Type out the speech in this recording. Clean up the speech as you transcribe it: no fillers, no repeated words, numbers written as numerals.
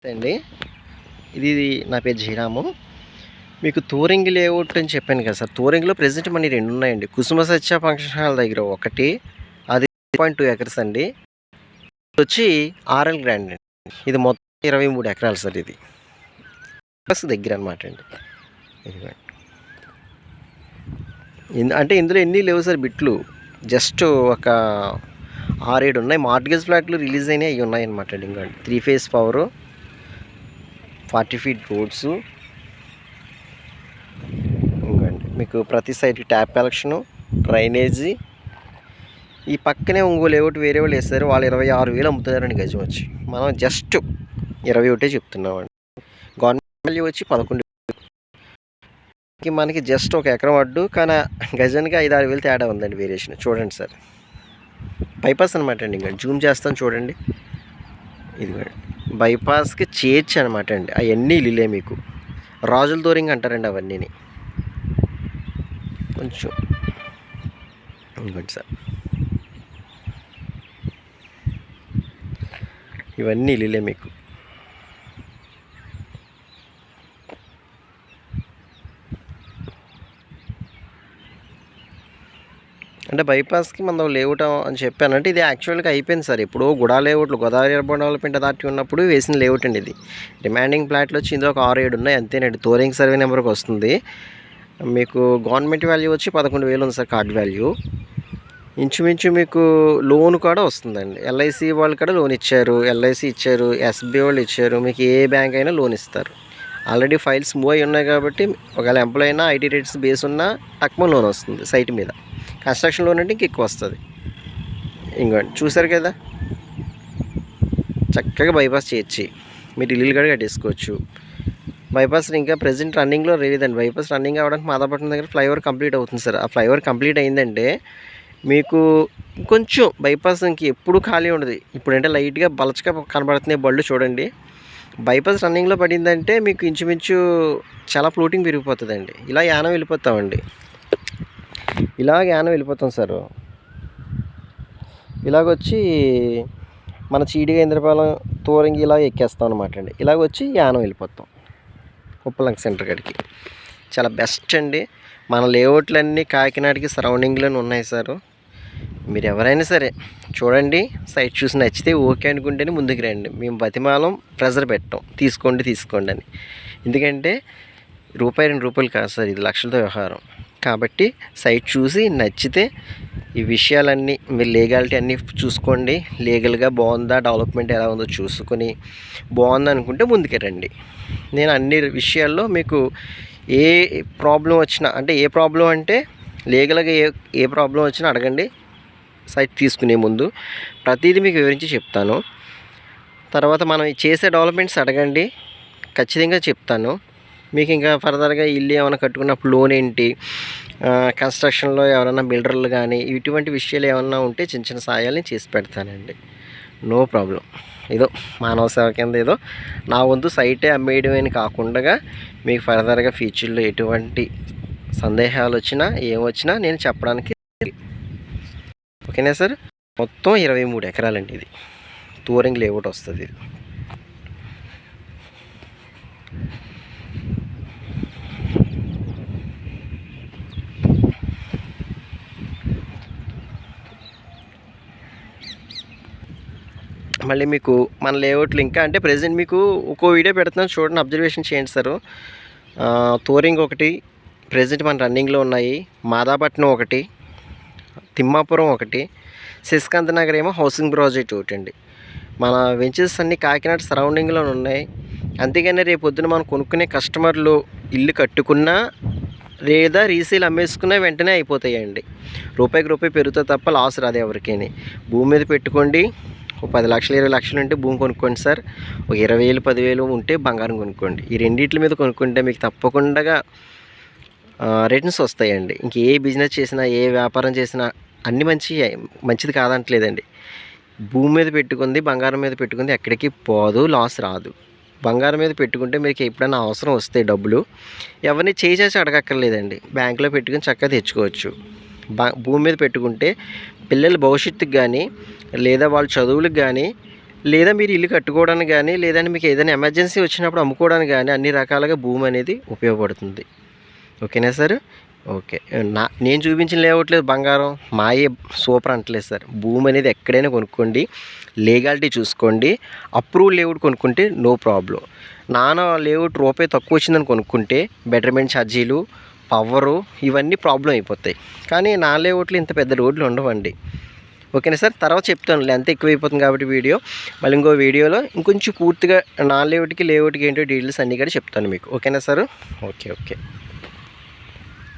అండి ఇది నా పేరు జయరాము. మీకు తూరంగి లేఅవుట్ అని చెప్పాను కదా సార్. తూరంగిలో ప్రెజెంట్ మనకి 2 ఉన్నాయండి. కుసుమ సత్య ఫంక్షన్ హాల్ దగ్గర ఒకటి, అది 2.2 ఎకర్స్ అండి. వచ్చి ఆర్ఎల్ గ్రాండ్ అండి. ఇది మొత్తం 23 ఎకరాలు సార్. ఇది ప్లస్ దగ్గర అనమాట అండి. అంటే ఇందులో ఎన్ని లేవు సార్ బిట్లు, జస్ట్ ఒక 6-7 ఉన్నాయి. మార్ట్గేజ్ ఫ్లాట్లు రిలీజ్ అయినాయి, అవి ఉన్నాయన్నమాట అండి. ఇంకా 3 ఫేజ్ పవరు, 40 ఫీట్ రోడ్స్, ఇంకండి మీకు ప్రతి సైడ్కి ట్యాప్ కలెక్షను, డ్రైనేజీ. ఈ పక్కనే ఇంకో లేఅవుట్ వేరే వాళ్ళు వేస్తారు, వాళ్ళు 26,000 అమ్ముతున్నారండి గజం వచ్చి. మనం జస్ట్ 21 చెప్తున్నామండి. గవర్నమెంట్ వాల్యూ వచ్చి 11. మనకి జస్ట్ ఒక ఎకరం అడ్డు, కానీ గజానికి 5-6 వేలు తేడా ఉందండి వేరియేషన్. చూడండి సార్, బైపాస్ అనమాట అండి. ఇంకా జూమ్ చేస్తాను చూడండి. ఇదిగోండి బైపాస్కి చేర్చి అనమాట అండి. అవన్నీ ఇల్లులే మీకు. రాజుల దూరంగా అంటారండి అవన్నీని. కొంచెం ఇంకోటి సార్, ఇవన్నీ ఇల్లులే మీకు. అంటే బైపాస్కి మనం లేఅవుట్ అని చెప్పానంటే ఇది యాక్చువల్గా అయిపోయింది సార్. ఇప్పుడు గుడా లేఅవుట్లు, గోదావరి అర్బన్ డెవలప్మెంట్ అథారిటీ ఉన్నప్పుడు వేసిన లేఅవుట్ అండి ఇది. డిమాండింగ్ ప్లాట్లు వచ్చి ఇందులో ఒక 6-7 ఉన్నాయి అంతేనండి. తూరంగి సర్వే నెంబర్కి వస్తుంది. మీకు గవర్నమెంట్ వాల్యూ వచ్చి 11,000 ఉంది సార్ కార్డ్ వాల్యూ. ఇంచుమించు మీకు లోన్ కూడా వస్తుందండి. ఎల్ఐసి వాళ్ళు కూడా లోన్ ఇచ్చారు, ఎల్ఐసి ఇచ్చారు, ఎస్బీఐ వాళ్ళు ఇచ్చారు. మీకు ఏ బ్యాంక్ అయినా లోన్ ఇస్తారు. ఆల్రెడీ ఫైల్స్ మూవ్ అయి ఉన్నాయి కాబట్టి ఒకవేళ ఎంప్లాయ్ అయినా ఐటీ రేట్స్ బేస్ ఉన్నా తక్కువ లోన్ వస్తుంది సైట్ మీద. కన్స్ట్రక్షన్ లోన్ అంటే ఇంక ఎక్కువ వస్తుంది. ఇంకోండి చూసారు కదా, చక్కగా బైపాస్ చేయొచ్చు, మీరు ఇల్లు కూడా కట్టేసుకోవచ్చు. బైపాస్ ఇంకా ప్రజెంట్ రన్నింగ్లో లేదండి. బైపాస్ రన్నింగ్ అవ్వడానికి మాదాపట్నం దగ్గర ఫ్లైఓవర్ కంప్లీట్ అవుతుంది సార్. ఆ ఫ్లైఓవర్ కంప్లీట్ అయిందంటే మీకు కొంచెం బైపాస్ ఇంక ఎప్పుడు ఖాళీ ఉండదు. ఇప్పుడంటే లైట్గా బలచగా కనబడుతున్నాయి బళ్ళు చూడండి. బైపాస్ రన్నింగ్లో పడిందంటే మీకు ఇంచుమించు చాలా ఫ్లోటింగ్ పెరిగిపోతుందండి. ఇలా యానం వెళ్ళిపోతామండి, ఇలాగ యానం వెళ్ళిపోతాం సార్. ఇలాగొచ్చి మన చీడిగా ఇంద్రపాలెం తూరంగి ఇలా ఎక్కేస్తాం అనమాట అండి. ఇలాగొచ్చి యానం వెళ్ళిపోతాం ఉప్పలంక సెంటర్ కాడికి. చాలా బెస్ట్ అండి. మన లేఅవుట్లన్నీ కాకినాడకి సరౌండింగ్లోనే ఉన్నాయి సార్. మీరు ఎవరైనా సరే చూడండి, సైట్ చూసి నచ్చితే ఓకే అనుకుంటేనే ముందుకు రండి. మేము బతిమాలం ప్రెజర్ పెట్టాం, తీసుకోండి అని. ఎందుకంటే ₹2 కాదు సార్, ఇది లక్షలతో వ్యవహారం. కాబట్టి సైట్ చూసి నచ్చితే ఈ విషయాలన్నీ మీరు లీగాలిటీ అన్నీ చూసుకోండి. లీగల్గా బాగుందా, డెవలప్మెంట్ ఎలా ఉందో చూసుకొని బాగుంది అనుకుంటే ముందుకే రండి. నేను అన్ని విషయాల్లో మీకు ఏ ప్రాబ్లం వచ్చినా, అంటే ఏ ప్రాబ్లం అంటే లీగల్గా ఏ ప్రాబ్లం వచ్చినా అడగండి. సైట్ తీసుకునే ముందు ప్రతిదీ మీకు వివరించి చెప్తాను. తర్వాత మనం చేసే డెవలప్మెంట్స్ అడగండి, ఖచ్చితంగా చెప్తాను. మీకు ఇంకా ఫర్దర్గా ఇల్లు ఏమైనా కట్టుకున్నప్పుడు లోన్ ఏంటి, కన్స్ట్రక్షన్లో ఎవరైనా బిల్డర్లు కానీ ఇటువంటి విషయాలు ఏమైనా ఉంటే చిన్న చిన్న సాయాలని చేసి పెడతానండి. No problem. ఏదో మానవ సేవ కింద ఏదో నా వంతు సైటే అమ్మేయడమని కాకుండా మీకు ఫర్దర్గా ఫ్యూచర్లో ఎటువంటి సందేహాలు వచ్చినా ఏమొచ్చినా నేను చెప్పడానికి. ఓకేనా సార్. మొత్తం 23 ఎకరాలండి. ఇది తూరంగి లేఅవుట్ వస్తుంది. ఇది మళ్ళీ మీకు మన లేఅవుట్లు ఇంకా అంటే ప్రజెంట్ మీకు ఒక్కో వీడియో పెడుతున్నాను చూడండి, అబ్జర్వేషన్ చేయండి సార్. తూరంగి ఒకటి ప్రజెంట్ మన రన్నింగ్లో ఉన్నాయి. మాదాపట్నం ఒకటి, తిమ్మాపురం ఒకటి, శశికాంత్ నగర్ ఏమో హౌసింగ్ ప్రాజెక్ట్ ఒకటి అండి. మన వెంచర్స్ అన్నీ కాకినాడ సరౌండింగ్లో ఉన్నాయి. అంతేగాని రేపు పొద్దున మనం కొనుక్కునే కస్టమర్లు ఇల్లు కట్టుకున్నా లేదా రీసేల్ అమ్మేసుకున్నా వెంటనే అయిపోతాయండి. రూపాయికి రూపాయి పెరుగుతుంది తప్ప లాస్ రాదు ఎవరికి. భూమి మీద పెట్టుకోండి. ఒక 10 లక్షలు 20 లక్షలు ఉంటే భూమి కొనుక్కోండి సార్. ఒక 20,000 10,000 ఉంటే బంగారం కొనుక్కోండి. ఈ రెండింటి మీద కొనుక్కుంటే మీకు తప్పకుండా రిటర్న్స్ వస్తాయండి. ఇంక ఏ బిజినెస్ చేసినా ఏ వ్యాపారం చేసినా అన్ని మంచిది కాదంటలేదండి. భూమి మీద పెట్టుకుంది, బంగారం మీద పెట్టుకుంది ఎక్కడికి పోదు, లాస్ రాదు. బంగారం మీద పెట్టుకుంటే మీకు ఎప్పుడైనా అవసరం వస్తే డబ్బులు ఎవరిని చేసి అడగక్కర్లేదండి. బ్యాంకులో పెట్టుకుని చక్కగా తెచ్చుకోవచ్చు. భూమి మీద పెట్టుకుంటే పిల్లల భవిష్యత్తుకి కానీ లేదా వాళ్ళ చదువులకు కానీ లేదా మీరు ఇల్లు కట్టుకోవడానికి కానీ, లేదంటే మీకు ఏదైనా ఎమర్జెన్సీ వచ్చినప్పుడు అమ్ముకోవడానికి కానీ అన్ని రకాలుగా భూమి అనేది ఉపయోగపడుతుంది. ఓకేనా సార్? ఓకే. నేను చూపించిన లేఅవుట్లేదు బంగారం మాయే సూపర్ అంటలేదు సార్. భూమి అనేది ఎక్కడైనా కొనుక్కోండి, లీగాలిటీ చూసుకోండి. అప్రూవ్డ్ లేఅవుట్ కొనుక్కుంటే నో ప్రాబ్లం. లేఅవుట్ రూపాయి తక్కువ వచ్చిందని కొనుక్కుంటే బెటర్మెంట్ ఛార్జీలు, పవరు ఇవన్నీ ప్రాబ్లం అయిపోతాయి. కానీ లేఅవుట్లు ఇంత పెద్ద రోడ్లు ఉండవండి. ఓకేనా సార్? తర్వాత చెప్తాను, లెంత్ ఎక్కువైపోతుంది కాబట్టి వీడియో. మళ్ళీ ఇంకో వీడియోలో ఇంకొంచెం పూర్తిగా లేఅవుట్కి ఏంటో డీటెయిల్స్ అన్నీ కూడా చెప్తాను మీకు. ఓకేనా సార్? ఓకే.